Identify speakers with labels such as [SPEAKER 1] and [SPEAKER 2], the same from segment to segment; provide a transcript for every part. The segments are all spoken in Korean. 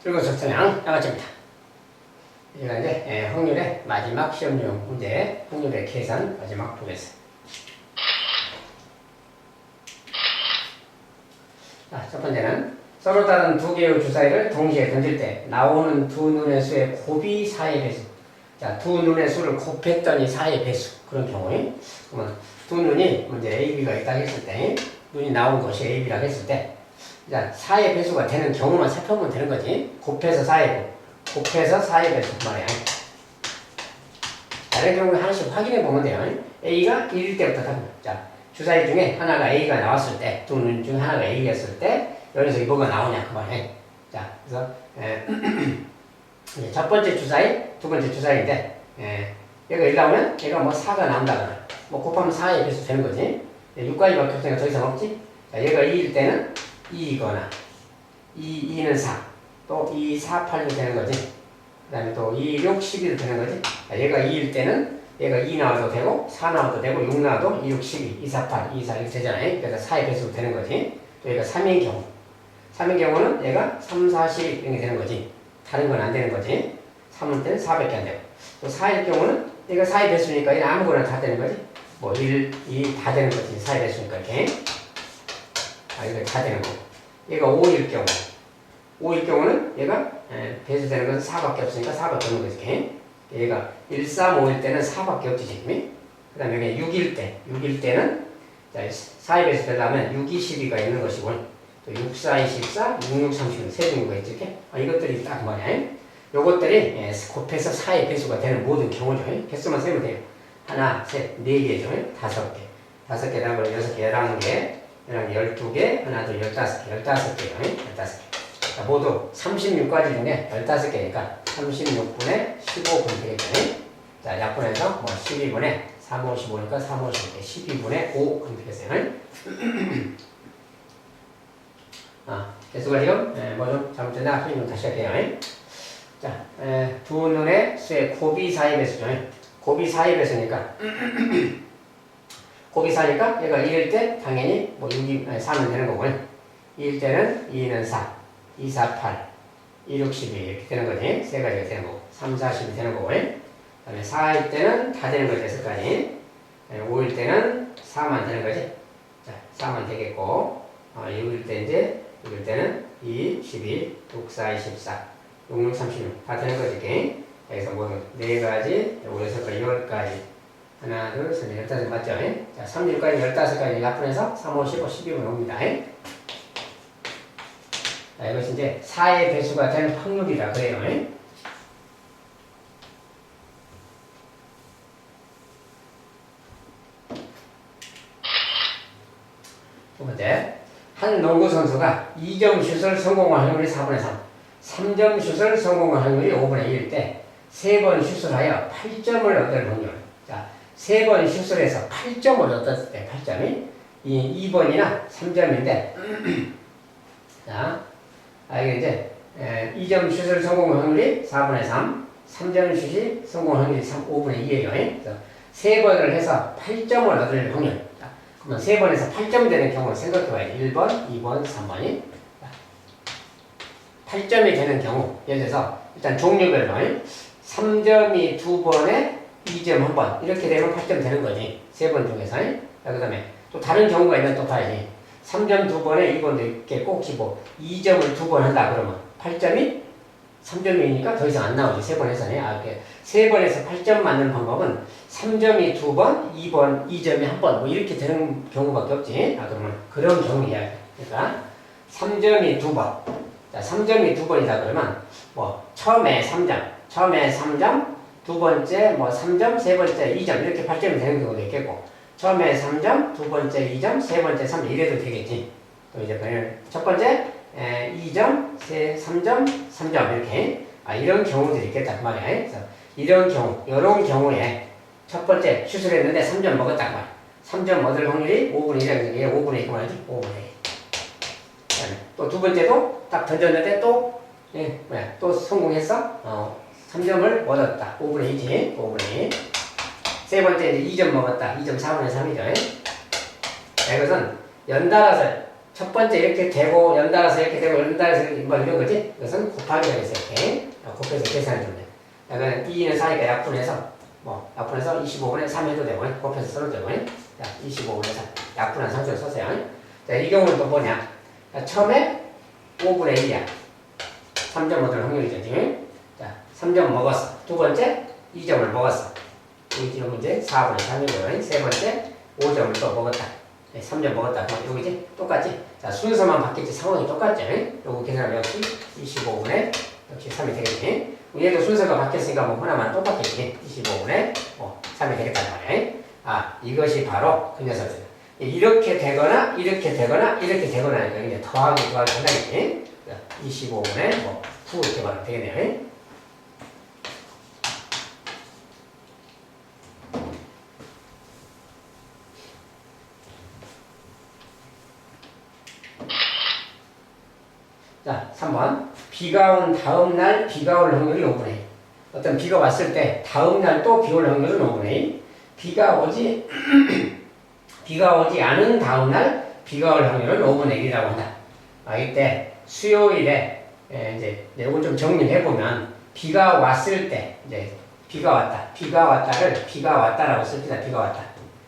[SPEAKER 1] 그리고 적성량 양아치입니다. 이가 이제 확률의 마지막 시험용 문제, 확률의 계산 마지막 보겠습니다. 자, 첫 번째는 서로 다른 두 개의 주사위를 동시에 던질 때 나오는 두 눈의 수의 곱이 4의 배수. 자, 두 눈의 수를 곱했더니 4의 배수. 그런 경우에 그러면 두 눈이 이제 A, B가 있다 했을 때 눈이 나온 것이 A, B라고 했을 때 자, 4의 배수가 되는 경우만 살펴보면 되는 거지. 곱해서 4의 곱해서 4의 배수 말이야. 다른 경우에 하나씩 확인해 보면 돼요. A가 1일 때부터 답니다. 자, 주사위 중에 하나가 A가 나왔을 때, 두 눈 중 하나가 A였을 때 여기서 뭐가 나오냐 그 말이에요. 자, 그래서 첫 번째 주사위, 두 번째 주사위인데 얘가 1 나오면 얘가 뭐 4가 나온다거나 뭐 곱하면 4의 배수 되는 거지. 6까지밖에 없으니까 더 이상 없지. 자, 얘가 2일 때는 2이거나 2는 4, 또 2, 4, 8도 되는 거지. 그 다음에 또 2, 6, 11도 되는 거지. 자, 얘가 2일 때는 얘가 2 나와도 되고 4 나와도 되고 6 나와도 2, 6, 12, 2, 4, 8, 2, 4 이렇게 되잖아요. 그래서 4의 배수로 되는 거지. 또 얘가 3인 경우 3인 경우는 얘가 3, 4, 12 이렇게 되는 거지. 다른 건 안 되는 거지. 3은 때는 4밖에 안 되고 또 4일 경우는 얘가 4의 배수니까 얘는 아무거나 다 되는 거지. 뭐 1, 2 다 되는 거지. 4의 배수니까 이렇게 이거 다 되는 거고 얘가 5일 경우 5일 경우는 얘가 배수되는 것은 4밖에 없으니까 4밖에 없는 거지. 이렇게. 얘가 1, 3, 5일 때는 4밖에 없지 지금. 그 다음에 여기 6일 때는 자, 4의 배수 되려면 6, 2, 12가 있는 것이고 또 6, 4, 24, 6, 6, 30 세 종류가 있지 이렇게. 이것들이 딱 말이야. 요것들이 곱해서 4의 배수가 되는 모든 경우죠. 개수만 세면 돼요. 하나, 셋, 네 개죠. 5개. 5개 다음으로 6개, 11개, 12개, 하나, 둘, 15개, 15개요. 15개. 자, 모두 36가지 중에 15개니까 36분의 15분 되겠죠. 자, 약분해서 뭐 12분의 3, 5, 15니까 3, 5, 15개, 12분의 5 그럼 되겠어요. 개수가 지금 뭐 좀 잘못됐나 틀리면 다시 할게요. 자, 두 눈의 수의 곱이 4의 배수죠. 곱이 4의 배수니까 곱이 4니까 얘가 1일 때 당연히 뭐 6이 4는 되는 거고요. 2일 때는 2는 4, 2, 4, 8, 2, 6, 12 이렇게 되는 거지. 세 가지가 되는 거고 3, 4, 10이 되는 거고요. 그 다음에 4일 때는 다 되는 거지. 6가지. 5일 때는 4만 되는 거지. 자, 4만 되겠고 6일 때 이제 6일 때는 2, 12, 6, 4, 24, 6, 6, 36 다 되는 거지. 이렇게. 여기서 모두 4가지, 5, 6가지, 10가지 하나, 둘, 셋, 넷, 15 맞죠? 자, 36가지, 15가지 약분해서 3, 5, 15, 12분 옵니다. 자, 이것이 이제 4의 배수가 되는 확률이라 그래요. 두 번째, 한 농구 선수가 2점 슛을 성공할 확률이 4분의 3, 3점 슛을 성공할 확률이 5분의 1일 때 3번 슛을 하여 8점을 얻을 확률. 자, 3번 슛을 해서 8점을 얻었을 때 8점이 2번이나 3점인데 자, 이게 이제 2점 슛을 성공할 확률이 4분의 3, 3점 슛이 성공할 확률이 5분의 2예요. 그래서 3번을 해서 8점을 얻을 확률. 자, 그러면 3번에서 8점 되는 경우를 생각해봐야지. 1번, 2번, 3번이 8점이 되는 경우 예를 들어서 일단 종류별로 3점이 2번에 2점 1번 이렇게 되면 8점 되는 거지. 3번 중에서. 그 다음에 또 다른 경우가 있면 또 봐야지. 3점 2번에 2번도 있겠고 혹시 뭐 2점을 2번 한다 그러면 8점이 3점이니까 더 이상 안 나오지. 3번 해서는. 이렇게 3번에서 8점 맞는 방법은 3점이 2번, 2번, 2점이 1번 뭐 이렇게 되는 경우밖에 없지. 그러면 그런 경우야. 그러니까 3점이 2번. 자, 3점이 2번이다 그러면 뭐 처음에 3점, 두 번째 뭐 3점, 세 번째 2점 이렇게 8점이 되는 경우도 있겠고 처음에 3점, 두 번째 2점, 세 번째 3점 이래도 되겠지. 또 이제 첫 번째 2점, 3점, 3점 이렇게 이런 경우들이 있겠다 그 말이야. 그래서 이런 경우에 첫 번째 슛을 했는데 3점 먹었다 그 말이야. 3점 얻을 확률이 5분의 1이라는 게 5분의 1 말이지. 5분의 1. 또 두 번째도 딱 던졌는데 또 성공했어. 3점을 얻었다. 5분의 2지. 5분의 2. 세 번째 이제 2점 먹었다. 2점 4분의 3이죠. 자, 이것은 연달아서 첫 번째 이렇게 되고 연달아서 이렇게 되고 연달아서 뭐 이런 거지? 이것은 곱하기 하겠어요. 이렇게 곱해서 계산해 주면 돼. 그러면 2는 4니까 약분해서 약분해서 25분의 3 해도 되고 곱해서 써도 되고 자 25분의 3 약분한 상수를 썼어요. 자, 이 경우는 또 뭐냐? 자, 처음에 5분의 1이야. 3점 얻을 확률이죠. 지금. 자, 3점 먹었어. 두 번째 2점을 먹었어. 이 문제 4분의 3이고요. 세 번째 5점을 또 먹었다. 3점 먹었다. 여기지? 똑같지? 자, 순서만 바뀌지 상황이 똑같죠? 요거 계산하면 역시 25분의 역시 3이 되겠지? 얘도 순서가 바뀌었으니까 뭐 하나만 똑같겠지? 25분의 3이 되겠다는 말이야. 아, 이것이 바로 그 녀석들. 이렇게 되거나 이렇게 되거나 이렇게 되거나 하니까 이제 더하기 한다겠지? 25분의 9 이렇게 말하면 되겠네요. 자, 3번. 비가 온 다음날 비가 올 확률이 5분의 1. 어떤 비가 왔을 때 다음날 또 비 올 확률은 5분의 1. 비가 오지 않은 다음날 비가 올 확률은 5분의 1이라고 한다. 이때 수요일에 이제 이걸 좀 정리해보면 비가 왔을 때 이제 비가 왔다라고 씁니다. 비가 왔다.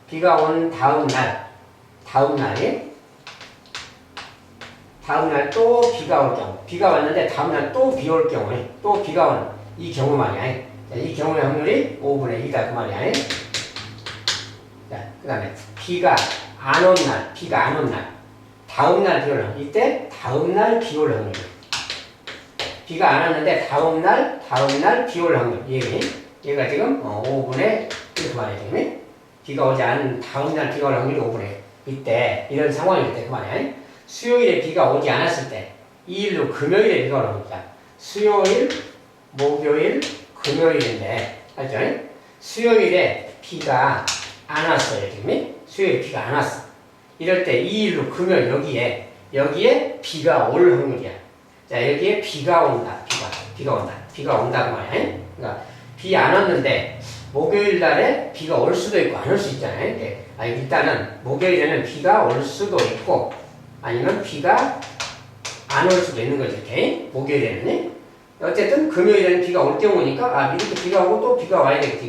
[SPEAKER 1] 비가 온 다음날 또 비가 올 경우, 비가 왔는데 다음날 또 비 올 경우에 또 비가 오는 이 경우 말이야. 이 경우의 확률이 5분의 1이다 그 말이야. 자, 그 다음에 비가 안 온 날, 다음날 비 올 확률. 이때 다음날 비 올 확률. 비가 안 왔는데 다음날 비 올 확률. 얘가 지금 5분의 1 그 말이야. 지금 비가 오지 않은 다음날 비가 올 확률이 5분의 1. 이때 이런 상황일 때 그 말이야. 수요일에 비가 오지 않았을 때 2일로 금요일에 비가 오는 겁니다. 수요일, 목요일, 금요일인데 알죠? 수요일에 비가 안 왔어요. 지금 수요일에 비가 안 왔어. 이럴 때 2일로 금요일 여기에 비가 올 확률이야. 자, 여기에 비가 온다. 비가 온다 그 말이야. 그러니까 비 안 왔는데 목요일 날에 비가 올 수도 있고 안 올 수 있잖아요. 일단은 목요일에는 비가 올 수도 있고 아니면 비가 안 올 수도 있는 거지. 이렇게 목요일에는 어쨌든 금요일에는 비가 올 경우니까 이렇게 비가 오고 또 비가 와야 되겠지.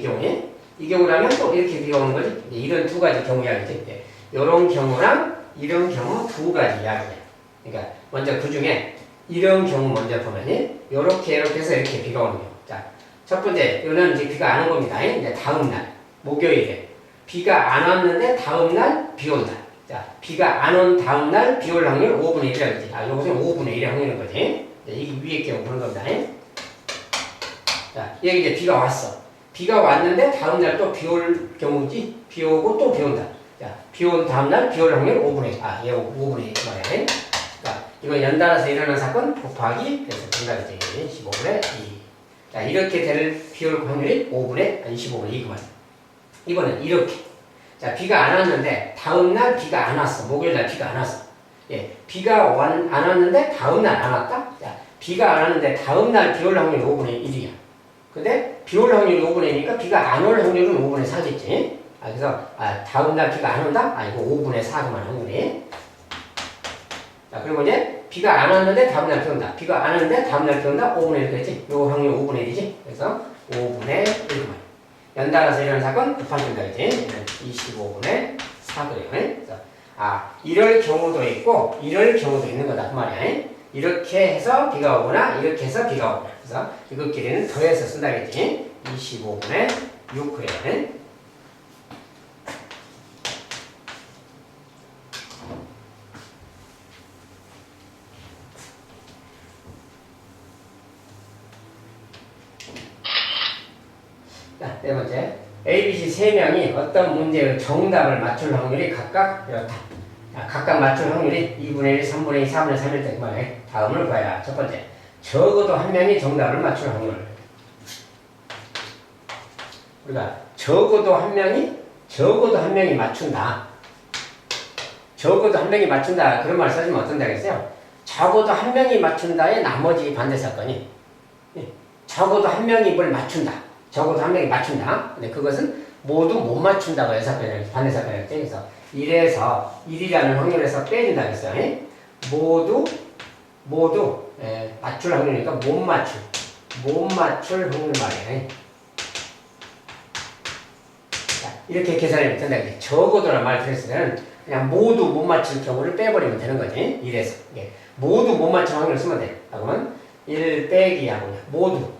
[SPEAKER 1] 이 경우라면 또 이렇게 비가 오는 거지. 이런 두 가지 경우 이야기지. 이런 경우랑 이런 경우 두 가지 이야기야. 그러니까 먼저 그 중에 이런 경우 먼저 보면은 이렇게 해서 이렇게 비가 오는 경우. 자, 첫 번째 이거는 이제 비가 안 온 겁니다. 이제 다음 날 목요일에 비가 안 왔는데 다음 날 비 온다. 자, 비가 안 온 다음 날 비 올 확률 5분의 1이라고 했지. 요것은 5분의 1의 확률인 거지. 이게 위에 경우 보는 겁니다. 자, 여기 이제 비가 왔어. 비가 왔는데 다음 날 또 비 올 경우지. 비 오고 또 비 온다. 자, 비 온 다음 날 비 올 확률 5분의 1. 얘 5분의 1 말이야. 그러니까 이거 연달아서 일어난 사건 곱하기 그래서 정답이지. 15분의 2. 자, 이렇게 될 비 올 확률이 25분의 2 그 말이야. 이번엔 이렇게. 자, 비가 안 왔는데 다음날 비가 안 왔어. 목요일날 비가 안 왔어. 비가 안 왔는데 다음날 안 왔다. 자, 비가 안 왔는데 다음날 비 올 확률이 5분의 1이야. 근데 비 올 확률이 5분의 1이니까 비가 안 올 확률은 5분의 4겠지. 그래서 다음날 비가 안 온다? 이거 5분의 4그만 확률이. 자, 그리고 이제 비가 안 왔는데 다음날 비 온다. 비가 안 왔는데 다음날 비 온다? 5분의 1 그랬지? 요 확률 5분의 1이지? 그래서 5분의 1그만. 연달아서 일어난 사건 곱하기까지 25분의 4 그래요. 그래서 이럴 경우도 있고 이럴 경우도 있는 거다 그 말이야. 이렇게 해서 비가 오거나 이렇게 해서 비가 오거나. 그래서 이것끼리는 더해서 쓴다겠지. 25분의 6 그래요. 자, 네 번째. A, B, C 세 명이 어떤 문제의 정답을 맞출 확률이 각각 이렇다. 자, 각각 맞출 확률이 2분의 1, 3분의 2, 4분의 3일 때 그 말이에요. 다음을 구해라. 첫 번째. 적어도 한 명이 정답을 맞출 확률. 우리가 적어도 한 명이 맞춘다. 적어도 한 명이 맞춘다. 그런 말 써주면 어떤다 그랬어요? 적어도 한 명이 맞춘다의 나머지 반대 사건이. 적어도 한 명이 뭘 맞춘다. 적어도 한 명이 맞춘다. 근데 그것은 모두 못 맞춘다고 해서 반대 사건이었죠. 그래서 1에서 1이라는 확률에서 빼준다 그랬어요. 모두 맞출 확률이니까 못 맞출 확률 말이야. 자, 이렇게 계산하면 된다. 적어도란 말 들었을 때는 그냥 모두 못 맞출 경우를 빼버리면 되는 거지. 이래서 모두 못 맞출 확률을 쓰면 돼. 그러면 1 빼기 하고 모두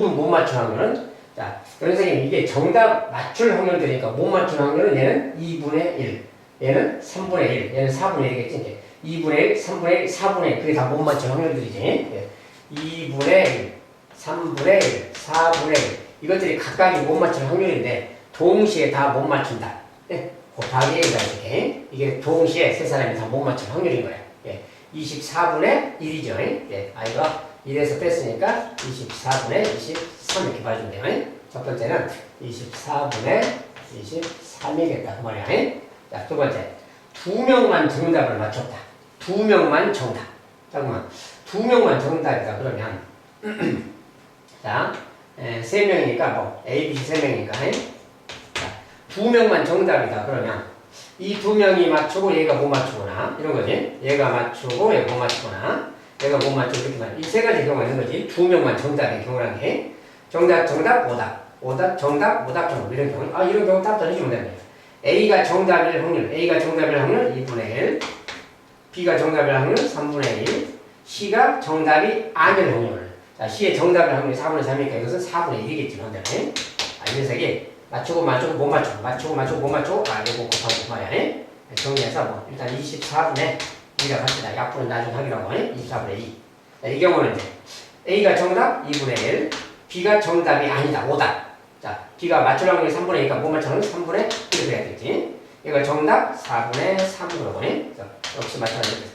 [SPEAKER 1] 못 맞출 확률은, 자, 선생님 이게 정답 맞출 확률들이니까 못 맞출 확률은 얘는 2분의 1, 얘는 3분의 1, 얘는 4분의 1이겠지. 2분의 1, 3분의 1, 4분의 1, 그게 다 못 맞출 확률들이지. 2분의 1, 3분의 1, 4분의 1, 이것들이 각각이 못 맞출 확률인데 동시에 다 못 맞춘다. 곱하기 1이다 이렇게. 이게 동시에 세 사람이 다 못 맞출 확률인 거야. 24분의 1이죠. 이거 1에서 뺐으니까 24분의 23 이렇게 봐주면 돼요. 첫 번째는 24분의 23이겠다. 그 말이야. 자, 두 번째. 2명만 정답을 맞췄다. 2명만 정답. 잠깐만. 2명만 정답이다. 그러면, 자, 3명이니까, A, B, C 3명이니까, 자, 2명만 정답이다. 그러면, 이 2명이 맞추고 얘가 못 맞추거나, 이런 거지. 얘가 맞추고 얘가 못 맞추거나, 얘가 못 맞추고 이렇게 말이야. 이 세 가지 경우가 있는 거지. 2명만 정답인 경우라는 게. 정답, 오답, 정답, 이런 경우. 이런 경우 딱 던지면 됩니다. A가 정답일 확률, 2분의 1, B가 정답일 확률 3분의 1, C가 정답이 아닐 확률. 자, C의 정답일 확률이 4분의 3이니까 이것은 4분의 1이겠지, 반대로. 이 녀석이 맞추고, 못 맞추고, 못 맞추고, 이거 곱하고 말이야. 정리해서 일단 24분의 2라고 합시다. 약분은 나중에 하기로 하고, 24분의 2. 자, 이 경우는 이제 A가 정답 2분의 1, B가 정답이 아니다, 오답. 자, B가 맞출 확률이 3분의 2니까 못 맞추는 3분의 1이 돼야겠지. 이거 정답 4분의 3 그러고, 역시 맞춰야겠다.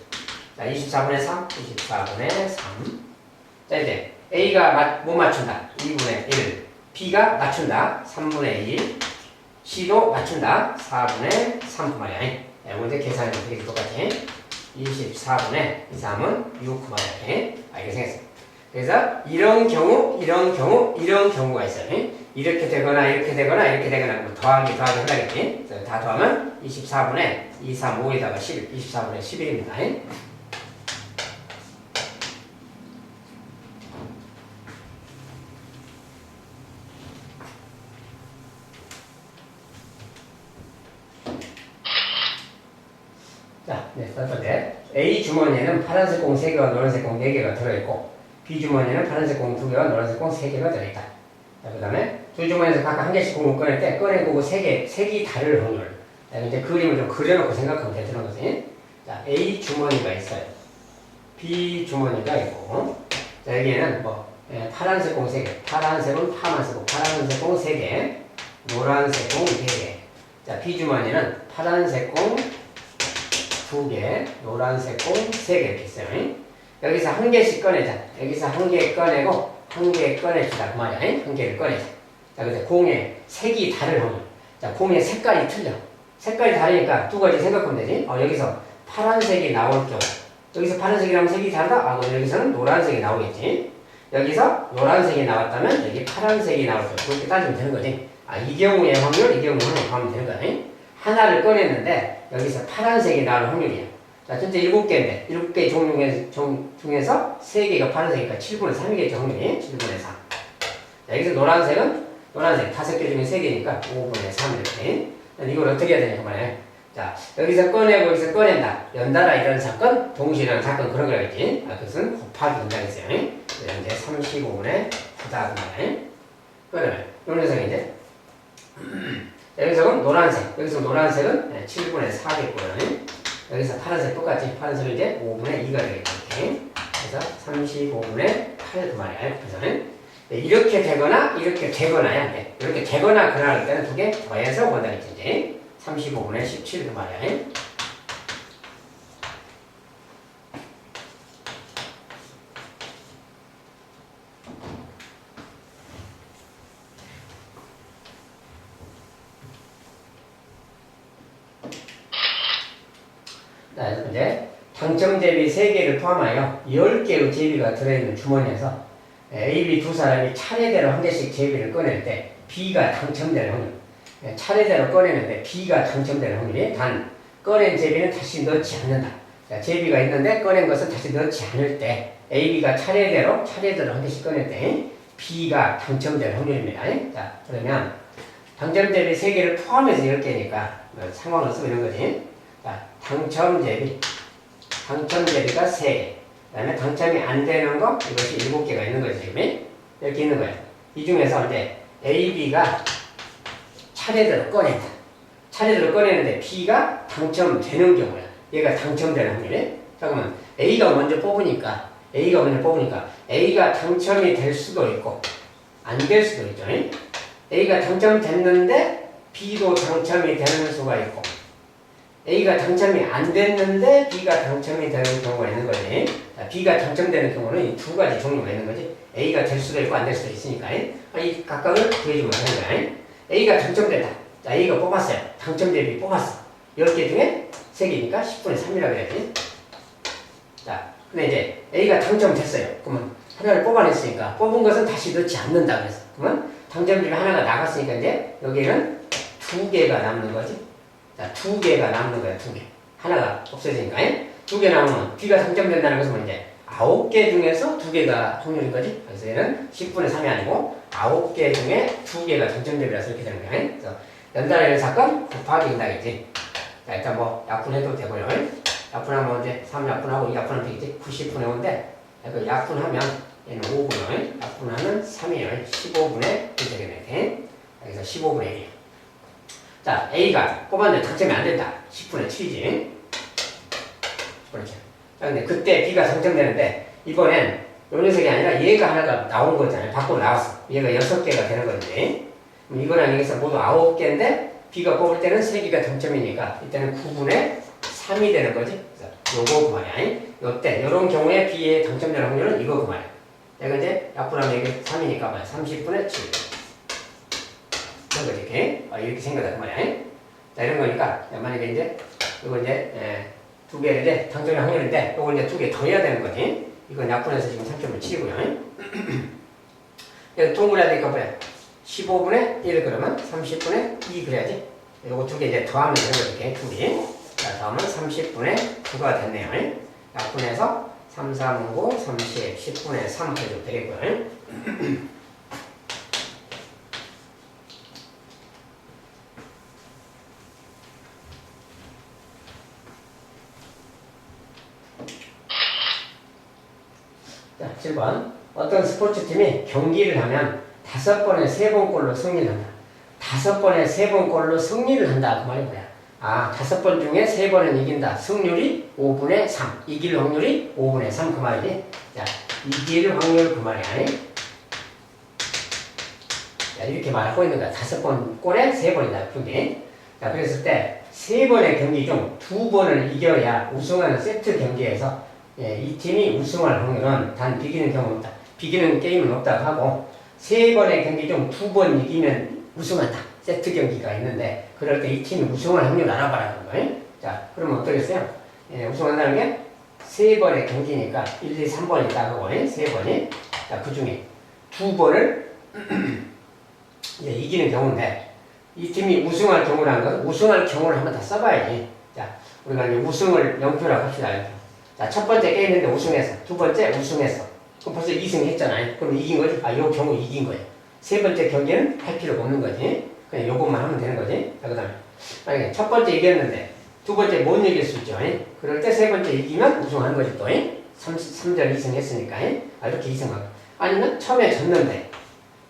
[SPEAKER 1] 자, 24분의 3, 24분의 3. 자, 이제 A가 못 맞춘다. 2분의 1. B가 맞춘다. 3분의 2. C도 맞춘다. 4분의 3 말이야. 이거 이제 계산하면 되게 똑같이. 24분의 3은 6 말이야. 이렇게 생겼어. 그래서 이런 경우가 있어요. 이렇게 되거나 뭐 더하기 하겠지. 다 더하면 24분의 2, 3, 5에다가 11, 24분의 11입니다. 자, 첫 번째. A 주머니에는 파란색 공 3개와 노란색 공 4개가 들어있고, B 주머니에는 파란색 공 2개와 노란색 공 3개가 들어있다. 자, 그 다음에 두 주머니에서 각각 한 개씩 공을 꺼낼 때 꺼내보고 색이 다를 확률. 자, 이제 그림을 좀 그려놓고 생각하면 되는 거지. 자, A 주머니가 있어요. B 주머니가 있고, 자, 여기에는 파란색 공 3개. 파란색은 파만 쓰고, 파란색 공 3개, 노란색 공 4개. 자, B 주머니는 파란색 공 2개, 노란색 공 3개 이렇게 있어요. 여기서 한 개씩 꺼내자. 여기서 한 개 꺼내고, 한 개 꺼내주자. 그 말이야. 한 개를 꺼내자. 자, 그래서 공의 색이 다를 확률. 자, 공의 색깔이 틀려. 색깔이 다르니까 두 가지 생각하면 되지. 여기서 파란색이 나올 경우. 여기서 파란색이라면 색이 다르다? 그럼 여기서는 노란색이 나오겠지. 여기서 노란색이 나왔다면 여기 파란색이 나올 경우. 그렇게 따지면 되는 거지. 이 경우의 확률, 이 경우의 확률 하면 되는 거야. 하나를 꺼냈는데 여기서 파란색이 나올 확률이야. 자, 전체 7개인데 7개 중에서 3개가 파란색이니까 7분의 3이겠죠, 확률이. 7분의 3. 자, 여기서 노란색 5개 중에 3개니까 5분의 3 이렇게. 이걸 어떻게 해야 되냐, 말이야. 자, 여기서 꺼내고 여기서 꺼낸다. 연달아 이런 사건, 동시에 일어나는 사건 그런 거겠지. 그것은 곱하기 된다겠어요. 이제 35분의 9다 그 말이야. 그러면 이 녀석이 이제 여기서는 노란색, 여기서 노란색은 7분의 4겠고요. 여기서 파란색 똑같이, 파란색은 이제 5분의 2가 되겠죠. 이렇게. 그래서 35분의 8 그 말이야. 그래서 이렇게 되거나야 돼. 이렇게 되거나 그러나 할 때는 두 개 더해서 본다겠지. 이제 35분의 17 그 말이야. 자, 이제 당첨 제비 3개를 포함하여 10개의 제비가 들어있는 주머니에서 A, B 두 사람이 차례대로 한 개씩 제비를 꺼낼 때 B가 당첨될 확률. 차례대로 꺼내는데 B가 당첨될 확률이 단 꺼낸 제비는 다시 넣지 않는다. 자, 제비가 있는데 꺼낸 것은 다시 넣지 않을 때 AB가 차례대로 한 개씩 꺼낼 때 B가 당첨될 확률입니다. 자, 그러면 당첨 대비 3개를 포함해서 10개니까 상황을 쓰고 이런 거지. 자, 당첨 대비가 3개. 그 다음에 당첨이 안 되는 거 이것이 7개가 있는 거지. 지금 이렇게 있는 거야. 이 중에서 이제 A, B가 차례대로 꺼낸다. 차례대로 꺼내는데 B가 당첨되는 경우야. 얘가 당첨되는 확률이야. 잠깐만, A가 먼저 뽑으니까 A가 당첨이 될 수도 있고 안 될 수도 있죠. A가 당첨됐는데 B도 당첨이 되는 수가 있고 A가 당첨이 안 됐는데 B가 당첨이 되는 경우가 있는 거지. 자, B가 당첨되는 경우는 이 두 가지 종류가 있는 거지. A가 될 수도 있고 안 될 수도 있으니까 이 각각을 구해주면 하는 거야. A가 당첨됐다. 자, A가 뽑았어요. 당첨 대비 뽑았어. 10개 중에 3개니까 10분의 3이라고 해야지. 자, 근데 이제 A가 당첨됐어요. 그러면 하나를 뽑아냈으니까 뽑은 것은 다시 넣지 않는다 그래서. 그러면 당첨 대비 하나가 나갔으니까 이제 여기에는 2개가 남는 거지. 자, 2개가 남는 거야, 2개. 하나가 없어지니까. 2개 남으면 B가 당첨된다는 것은 이제 9개 중에서 2개가 확률인 거지. 그래서 얘는 10분의 3이 아니고 9개 중에 2개가 당첨되리라서 이렇게 되는 거야. 그래서 연달아 사건 곱하기 인다겠지. 자, 일단 뭐 약분해도 되고요. 약분하면 이제 3약분하고 2약분하면 되겠지. 90분의 5인데 그 약분하면 얘는 5분의 약분하면 3이에요. 15분의 1 되겠네. 여기서 15분의 1이에요. 자, A가 뽑았는데 당첨이 안 된다. 10분의 7이지. 그렇죠. 자, 근데 그때 B가 당첨되는데 이번엔 요 녀석이 아니라 얘가 하나가 나온 거잖아요. 밖으로 나왔어. 얘가 6개가 되는 건데 이거랑 여기서 모두 9개인데 B가 뽑을 때는 3개가 당첨이니까 이때는 9분의 3이 되는 거지. 그래서 요거 그 말이야. 요때 요런 경우에 B의 당첨될 확률은 이거 그 말이야. 내가 이제 약분하면 이게 3이니까 뭐야? 30분의 7. 이런 거지. 이렇게 생겼다 그 말이야. 자, 이런 거니까 만약에 이제 이거 이제 2개를 이제 당첨의 확률인데 요거 이제 2개 더 해야 되는 거지. 이건 약분해서 지금 3점을 치고요. 여기 동그라야 되니까 뭐야? 15분의 1 그러면 30분의 2 그래야지. 요거 2개 이제 더하면 되는 거지. 이렇게 2개. 자, 다음은 30분의 9가 됐네요. 약분해서 3, 3, 9, 30, 10분의 3 해도 되겠고요. 자, 7번. 어떤 스포츠팀이 경기를 하면 5번에 3번꼴로 승리를 한다. 5번에 3번꼴로 승리를 한다. 그 말이 뭐야? 5번 중에 3번은 이긴다. 승률이 5분의 3. 이길 확률이 5분의 3. 그 말이지. 자, 이길 확률 그 말이야. 자, 이렇게 말하고 있는 거야. 5번 골에 3번이다. 그게. 자, 그랬을 때 3번의 경기 중 2번을 이겨야 우승하는 세트 경기에서 이 팀이 우승할 확률은 단 비기는 경우 없다. 비기는 게임은 없다고 하고 3번의 경기 중 2번 이기면 우승한다. 세트 경기가 있는데 그럴 때 이 팀이 우승할 확률 알아봐라 그런 거예요. 자, 그러면 어떠겠어요? 우승한다는 게 3번의 경기니까 1, 2, 3번이 있다고 하고 3번이. 자, 그 중에 2번을 이제 이기는 경우인데 이 팀이 우승할 경우라는 건 우승할 경우를 한번 다 써봐야지. 자, 우리가 이제 우승을 0표라고 합시다. 자, 첫 번째 게임인데 우승했어. 두 번째 우승했어. 그럼 벌써 2승 했잖아요. 그럼 이긴 거지? 요 경우 이긴 거예요. 세 번째 경기는 할 필요가 없는 거지. 그냥 요것만 하면 되는 거지. 자, 그 다음에 만약에 첫 번째 이겼는데 두 번째 못 이길 수 있죠. 그럴 때 세 번째 이기면 우승하는 거지 또. 3전 2승 했으니까. 이렇게 2승하고. 아니면 처음에 졌는데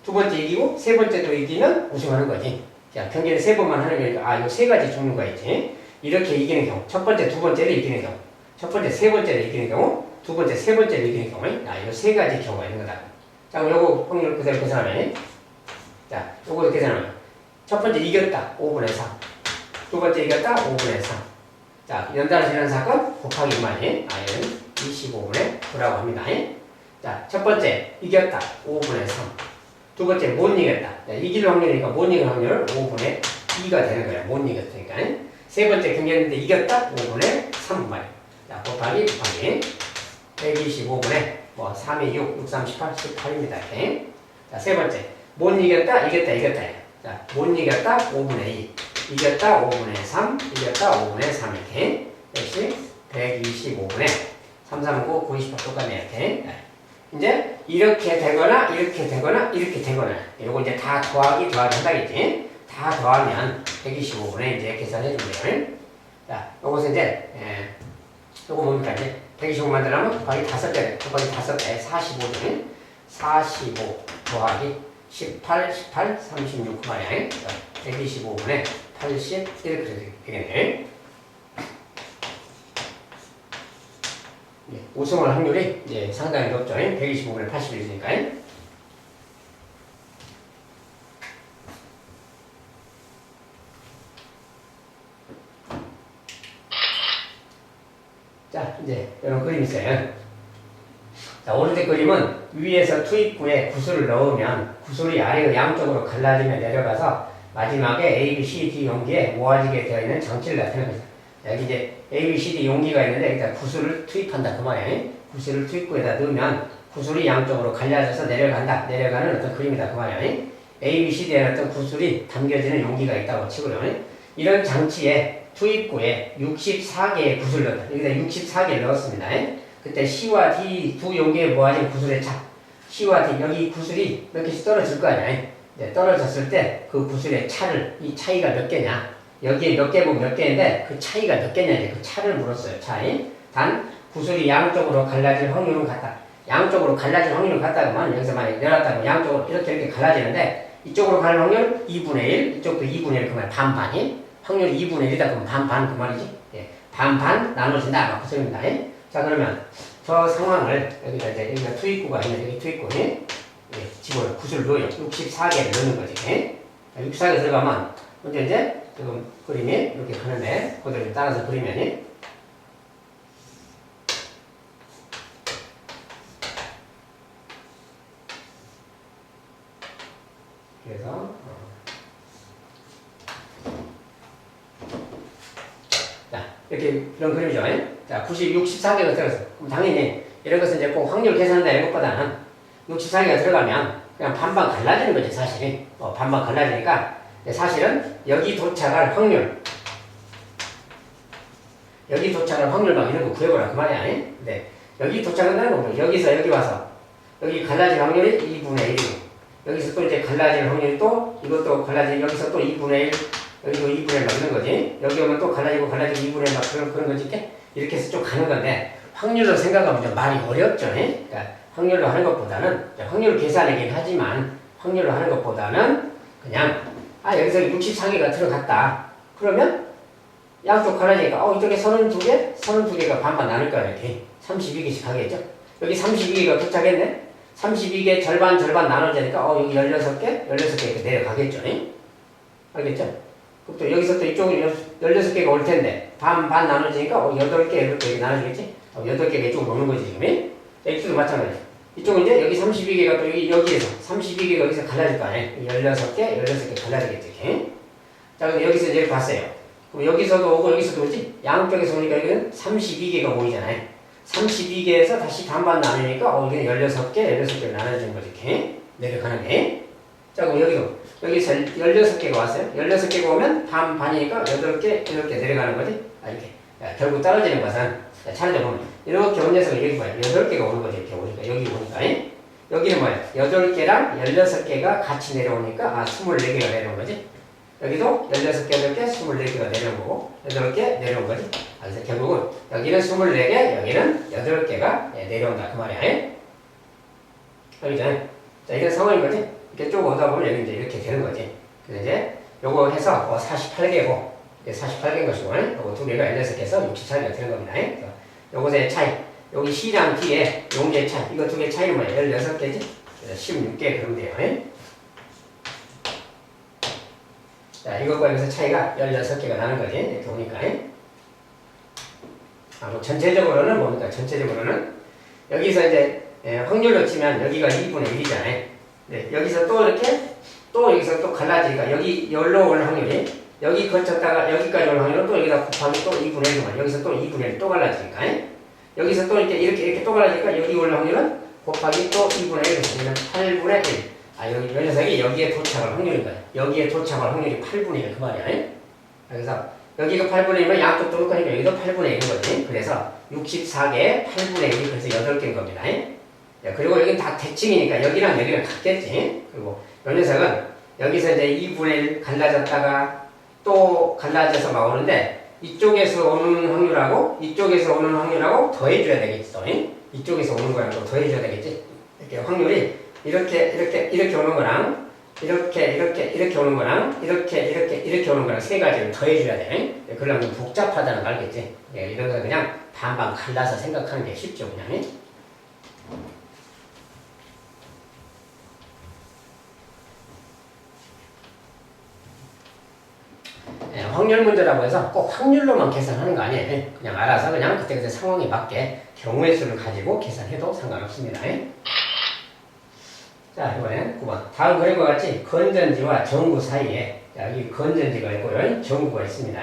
[SPEAKER 1] 두 번째 이기고 세 번째도 이기면 우승하는 거지. 자, 경기를 3번만 하는 거니까 요 3가지 종류가 있지. 이렇게 이기는 경우. 첫 번째, 두 번째를 이기는 경우. 첫 번째, 세 번째를 이기는 경우. 두 번째, 세 번째를 이기는 경우. 요 3가지 경우가 있는 거다. 자, 그럼 요거 확률 그대로 계산하면. 자, 요거도 계산하면. 첫 번째 이겼다. 5분의 3. 두 번째 이겼다. 5분의 3. 자, 연달아 지는 사건 곱하기 2만이. 얘는 25분의 9라고 합니다. 자, 첫 번째 이겼다. 5분의 3. 두 번째 못 이겼다. 자, 이길 확률이니까 못 이길 확률 5분의 2가 되는 거야. 못 이겼으니까. 세 번째 경기했는데 이겼다. 5분의 3만. 자, 곱하기 125분의 3이 6, 6, 3, 18, 18입니다. 이렇게. 자, 세 번째 못 이겼다. 이겼다. 자, 못 이겼다 5분의 2, 이겼다 5분의 3, 이겼다 5분의 3 이렇게. 역시 125분의 339, 98 똑같네요. 이렇게. 이제 이렇게 되거나 이렇게 되거나 이렇게 되거나 요거 이제 다 더하기 한다겠지. 다 더하면 125분의 이제 계산해 주면 자, 요것은 이제 요거 뭡니까 이제 125 만들려면 곱하기 5배 곱하기 5배 45분 45 더하기 18 36 말이야. 125분의 80 이렇게 되겠네. 우승할 확률이 이제 상당히 높죠. 125분의 81이니까. 자, 이제 이런 그림이 있어요. 자, 오른쪽 그림은 위에서 투입구에 구슬을 넣으면 구슬이 아래로 양쪽으로 갈라지며 내려가서 마지막에 A, B, C, D 용기에 모아지게 되어 있는 장치를 나타내는 거죠. 여기 이제 A, B, C, D 용기가 있는데 일단 구슬을 투입한다 그 말이에요. 구슬을 투입구에다 넣으면 구슬이 양쪽으로 갈라져서 내려간다. 내려가는 어떤 그림이다 그 말이에요. A, B, C, D에는 어떤 구슬이 담겨지는 용기가 있다고 치고요. 이런 장치에 투입구에 64개의 구슬을 넣었다. 여기다 64개를 넣었습니다. 그때 C와 D 두 용기에 모아진 구슬의 차. C와 D 여기 구슬이 몇 개씩 떨어질 거 아니야. 떨어졌을 때 그 구슬의 차를 이 차이가 몇 개냐. 여기에 몇 개고 몇 개인데 그 차이가 몇 개냐 이제 그 차를 물었어요. 차이. 단 구슬이 양쪽으로 갈라질 확률은 같다. 양쪽으로 갈라질 확률은 같다 그러면 여기서 만약에 내렸다고 양쪽으로 이렇게 갈라지는데 이쪽으로 가는 확률 2분의 1 이쪽도 2분의 1 그러면 반반이 확률이 2분의 1이다 그러면 반반 그 말이지. 예. 반반 나눠진다 그 소리입니다. 자 그러면 저 상황을 여기다 이제 여기가 투입구가 있는 여기 투입구에 집어넣어 구슬을 넣어요. 64개를 넣는 거지. 64개 들어가면 먼저 이제 지금 그림이 이렇게 가는데 그대로 따라서 그리면 그래서 자 이렇게 이런 그림이죠. 자 64개가 들어갔어. 그럼 당연히 이런 것은 이제 꼭 확률 계산한다 이런 것보다는 64개가 들어가면 그냥 반반 갈라지는 거지 사실이. 반반 갈라지니까 사실은 여기 도착할 확률 막 이런 거 구해보라 그 말이야. 근데 여기 도착한다는 거고 여기서 여기 와서 여기 갈라질 확률이 2분의 1이고 여기서 또 이제 갈라질 확률이 또 이것도 갈라질 여기서 또 2분의 1 여기도 2분의 1 막 이런 거지. 여기 오면 또 갈라지고 2분의 1 막 그런 거지. 이렇게 해서 쭉 가는 건데 확률로 생각하면 좀 많이 어렵죠. 그러니까 확률로 하는 것보다는 확률 계산이긴 하지만 확률로 하는 것보다는 그냥 여기서 64개가 들어갔다. 그러면 양쪽 갈라지니까 이쪽에 32개가 반반 나눌 거야. 이렇게 32개씩 가겠죠. 여기 32개가 도착했네. 32개 절반 나눠지니까 여기 16개 이렇게 내려가겠죠. 알겠죠? 그럼 또 여기서 또 이쪽으로 16개가 올 텐데 반반 나눠지니까 8개 이렇게 나눠지겠지? 8개가 이쪽으로 오는 거지 지금. 이쪽도 마찬가지. 이쪽은 이제 여기 32개가 또 여기에서 32개가 여기서 갈라질 거 아니에요? 16개 갈라지겠지. 자, 그럼 여기서 이제 봤어요. 그럼 여기서도 오고 여기서도 오지? 양쪽에서 오니까 여기는 32개가 모이잖아요. 32개에서 다시 반반 나누니까 여기는 16개 나눠지는 거지. 이렇게 내려가는 게. 자, 그럼 여기서 16개가 왔어요. 16개가 오면 반반이니까 8개 이렇게 내려가는 거지. 이렇게. 결국 떨어지는 것은 차례대 보면 이렇게 온 녀석은 여기 뭐야? 8개가 오는 거지. 이렇게 오니까 여기 오니까 여기는 뭐야? 8개랑 16개가 같이 내려오니까 24개가 내려온 거지. 여기도 16개, 8개, 24개가 내려온 거고 8개 내려온 거지. 그래서 결국은 여기는 24개, 여기는 8개가 내려온다 그 말이야. 알겠죠? 자, 이런 상황인 거지. 이렇게 쭉 오다 보면 여기 이제 이렇게 되는 거지. 그래서 이제 요거 해서 48개고 48개인 것이고 요거 두 개가 16개에서 64개가 되는 겁니다. 요것의 차이, 여기 C랑 D의 용기의 차이, 이거 두 개 차이는 뭐야? 16개지? 그래서 16개 그러면 돼요. 자, 이것과 여기서 차이가 16개가 나는 거지. 이렇게 보니까. 뭐 전체적으로는 뭡니까? 전체적으로는 여기서 이제 확률로 치면 여기가 2분의 1이잖아요. 네, 여기서 또 이렇게 여기서 또 갈라지니까 여기 열로 올 확률이 여기 거쳤다가 여기까지 올 확률은 또 여기다 곱하면 또 2분의 1만 여기서 또 2분의 1 또 갈라지니까 여기서 또 이렇게 또 갈라지니까 여기 올 확률은 곱하기 또 2분의 1 그러면 8분의 1 여기 이 녀석이 여기에 도착할 확률인 거야. 여기에 도착할 확률이 8분의 1 그 말이야. 그래서 여기가 8분의 1이면 양쪽 도를 거니까 여기도 8분의 1인 거지. 그래서 64개 8분의 1이 그래서 8개인 겁니다. 그리고 여기는 다 대칭이니까 여기랑 여기랑 같겠지. 그리고 이 녀석은 여기서 이제 2분의 1 갈라졌다가 또 갈라져서 막 오는데 이쪽에서 오는 확률하고 이쪽에서 오는 확률하고 더해줘야 되겠지. 또. 이쪽에서 오는 거랑 또 더해줘야 되겠지. 이렇게 확률이 이렇게 오는 거랑 이렇게 오는 거랑 이렇게 오는 거랑 세 가지를 더해줘야 돼. 그러면 좀 복잡하다는 거 알겠지? 이런 거 그냥 반반 갈라서 생각하는 게 쉽죠, 그냥. 확률 문제라고 해서 꼭 확률로만 계산하는 거 아니에요. 그냥 알아서 그냥 그때그때 상황에 맞게 경우의 수를 가지고 계산해도 상관없습니다. 자, 이번엔 9번. 다음 그림과 같이 건전지와 전구 사이에 여기 건전지가 있고요. 전구가 있습니다.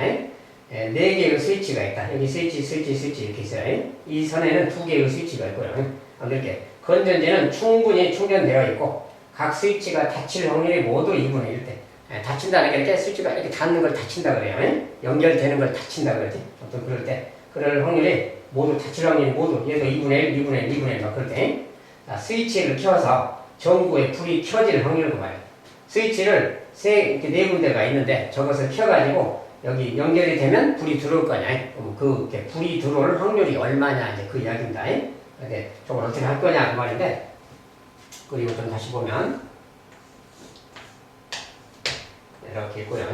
[SPEAKER 1] 4개의 스위치가 있다. 여기 스위치 이렇게 있어요. 이 선에는 2개의 스위치가 있고요. 이렇게 건전지는 충분히 충전되어 있고 각 스위치가 닫힐 확률이 모두 2분의 1 대. 닫힌다는 게 이렇게 스위치가 이렇게 닫는 걸 닫힌다 그래요. 연결되는 걸 닫힌다 그러지. 어떤 그럴 때 그럴 확률이 모두 닫힐 확률이 모두 얘도 2분의 1, 2분의 1, 2분의 1 막 그럴 때 자, 스위치를 켜서 전구에 불이 켜질 확률을 말이에요. 스위치를 이렇게 4군데가 있는데 저것을 켜가지고 여기 연결이 되면 불이 들어올 거냐. 그럼 이렇게 불이 들어올 확률이 얼마냐 이제 그 이야기입니다. 근데 저걸 어떻게 할 거냐 그 말인데 그리고 좀 다시 보면 이렇게 있고요.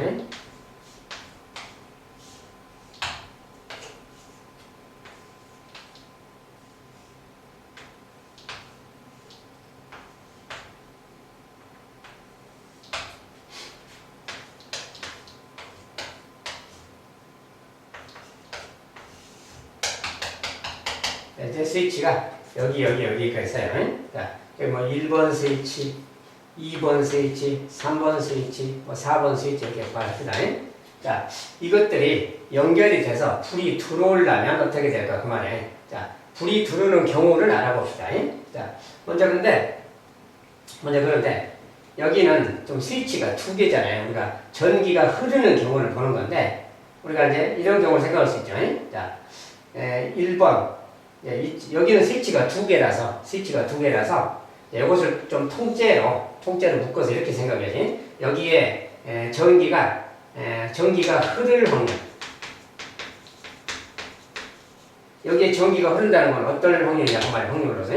[SPEAKER 1] 이제 스위치가 여기가 있어요. 자, 뭐 1번 스위치, 2번 스위치, 3번 스위치, 뭐 4번 스위치 이렇게 말합니다. 자, 이것들이 연결이 돼서 불이 들어오려면 어떻게 될까 그 말이에요. 자, 불이 들어오는 경우를 알아봅시다. 자, 먼저 그런데 여기는 좀 스위치가 2개잖아요. 우리가 전기가 흐르는 경우를 보는 건데 우리가 이제 이런 경우를 생각할 수 있죠. 자, 1번 여기는 스위치가 2개라서 이것을 좀 통째로 묶어서 이렇게 생각해야지. 여기에 전기가 흐를 확률. 여기에 전기가 흐른다는 건 어떤 확률이냐 그 말이야. 확률로서.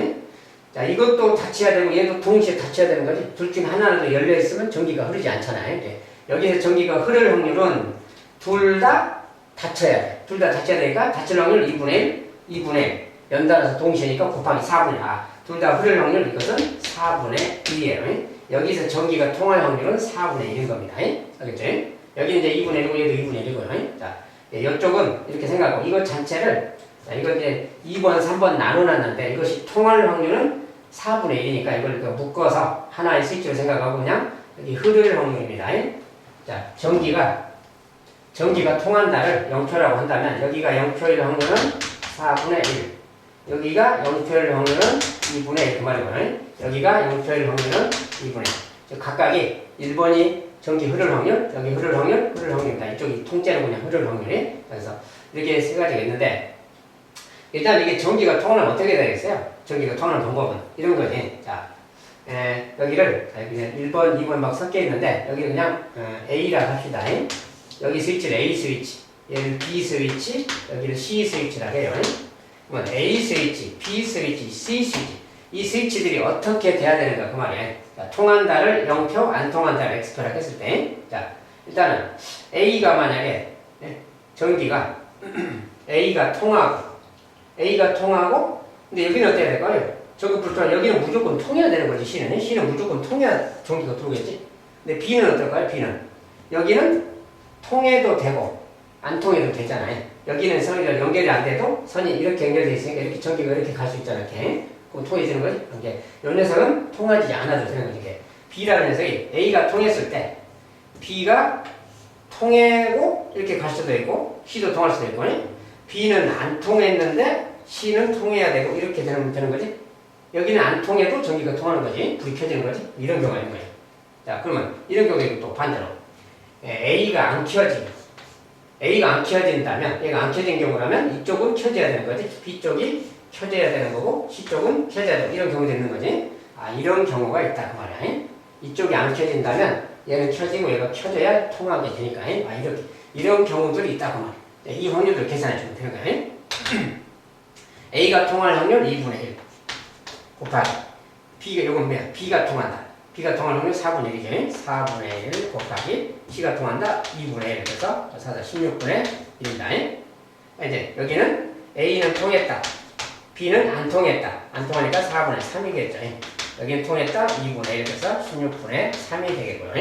[SPEAKER 1] 자, 이것도 닫혀야 되고 얘도 동시에 닫혀야 되는 거지. 둘 중에 하나라도 열려 있으면 전기가 흐르지 않잖아요. 여기서 전기가 흐를 확률은 둘 다 닫혀야 돼. 둘 다 닫혀야 되니까 닫힐 확률 2분의 1. 연달아서 동시에니까 곱하기 4분의 1. 둘 다 흐를 확률 이것은 4분의 1이에요. 여기서 전기가 통할 확률은 4분의 1인 겁니다. 알겠죠? 여기는 이제 2분의 1이고 얘도 2분의 1이고요. 자, 이쪽은 이렇게 생각하고 이거 전체를 이거 이제 2번, 3번 나눠놨는데 이것이 통할 확률은 4분의 1이니까 이걸 묶어서 하나의 스위치로 생각하고 그냥 여기 흐를 확률입니다. 자, 전기가 통한다를 0표라고 한다면 여기가 0표일 확률은 4분의 1. 여기가 0표일 확률은 2분의 1 그 말이고요. 여기가 0표일 확률은 2분의 1. 각각이 1번이 전기 흐를 확률, 여기 흐를 확률입니다. 이쪽이 통째로 그냥 흐를 확률이. 그래서 이렇게 세 가지가 있는데 일단 이게 전기가 통하면 어떻게 되겠어요? 전기가 통하는 방법은 이런 거지. 자, 여기를 1번, 2번 막 섞여 있는데 여기 그냥 A라 합시다. 여기 스위치를 A 스위치, 얘를 B 스위치, 여기를 C 스위치라 해요. 그러면 A 스위치, B 스위치, C 스위치 이 스위치들이 어떻게 돼야 되는가 그 말이에요. 자, 통한다를 0표, 안 통한다를 X표라 했을 때 자, 일단은 A가 만약에 전기가 A가 통하고 근데 여기는 어때야 될까요? 저기부터 여기는 무조건 통해야 되는 거지. C는 무조건 통해야 전기가 들어오겠지. 근데 B는 어떨까요? B는 여기는 통해도 되고 안 통해도 되잖아요. 여기는 선이 연결이 안 돼도 선이 이렇게 연결되어 있으니까 이렇게 전기가 이렇게 갈 수 있잖아. 이렇게. 그럼 통해지는 거지. 이렇게. 이 녀석은 통하지 않아도 되는 거지. 이렇게. B라는 녀석이 A가 통했을 때 B가 통하고 이렇게 갈 수도 있고 C도 통할 수도 있고 B는 안 통했는데 C는 통해야 되고 이렇게 되는 거지. 여기는 안 통해도 전기가 통하는 거지. 불이 켜지는 거지. 이런 경우가 있는 거예요. 자, 그러면 이런 경우에는 또 반대로 A가 안 켜지고 A가 안 켜진다면, 얘가 안 켜진 경우라면 이쪽은 켜져야 되는 거지. B쪽이 켜져야 되는 거고 C쪽은 켜져야 되는 이런 경우도 있는 거지. 아, 이런 경우가 있다 그 말이야. 이쪽이 안 켜진다면 얘는 켜지고 얘가 켜져야 통하게 되니까. 아, 이렇게 이런 경우들이 있다 그 말이야. 이 확률을 계산해 주면 되는 거야. A가 통할 확률 2분의 1 곱하기 B가 요건 뭐야? B가 통한다. B가 통할 확률 4분의 1이죠. 4분의 1 곱하기 C가 통한다. 2분의 1 그래서 16분의 1입니다. 이제 여기는 A는 통했다. B는 안 통했다. 안 통하니까 4분의 3이겠죠. 여기는 통했다. 2분의 1 그래서 16분의 3이 되겠고요.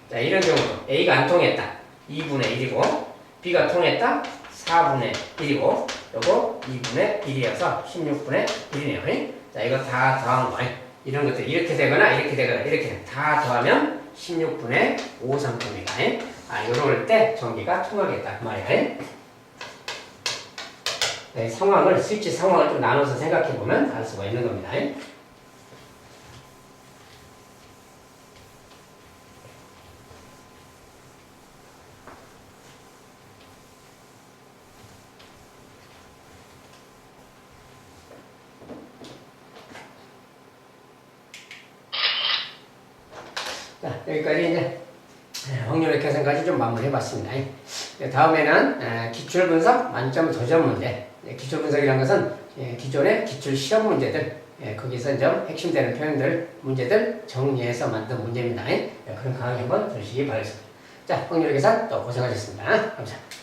[SPEAKER 1] 자, 이런 경우도 A가 안 통했다. 2분의 1이고 B가 통했다. 4분의 1이고 요거 2분의 1이어서 16분의 1이네요. 자, 이거 다 더한 거. 이런 것들 이렇게 되거나 이렇게 되거나 이렇게 다 더하면 16분의 5상품입니다. 아, 요럴 때 전기가 통하겠다 그 말이야. 네, 상황을 스위치 상황을 좀 나눠서 생각해 보면 알 수가 있는 겁니다. 자, 여기까지 이제 확률의 계산까지 좀 마무리해봤습니다. 다음에는 기출 분석 만점 도전 문제. 기출 분석이라는 것은 기존의 기출 시험 문제들, 거기서 좀 핵심되는 표현들, 문제들 정리해서 만든 문제입니다. 그런 강의 한번 들으시기 바라겠습니다. 자, 확률의 계산 또 고생하셨습니다. 감사합니다.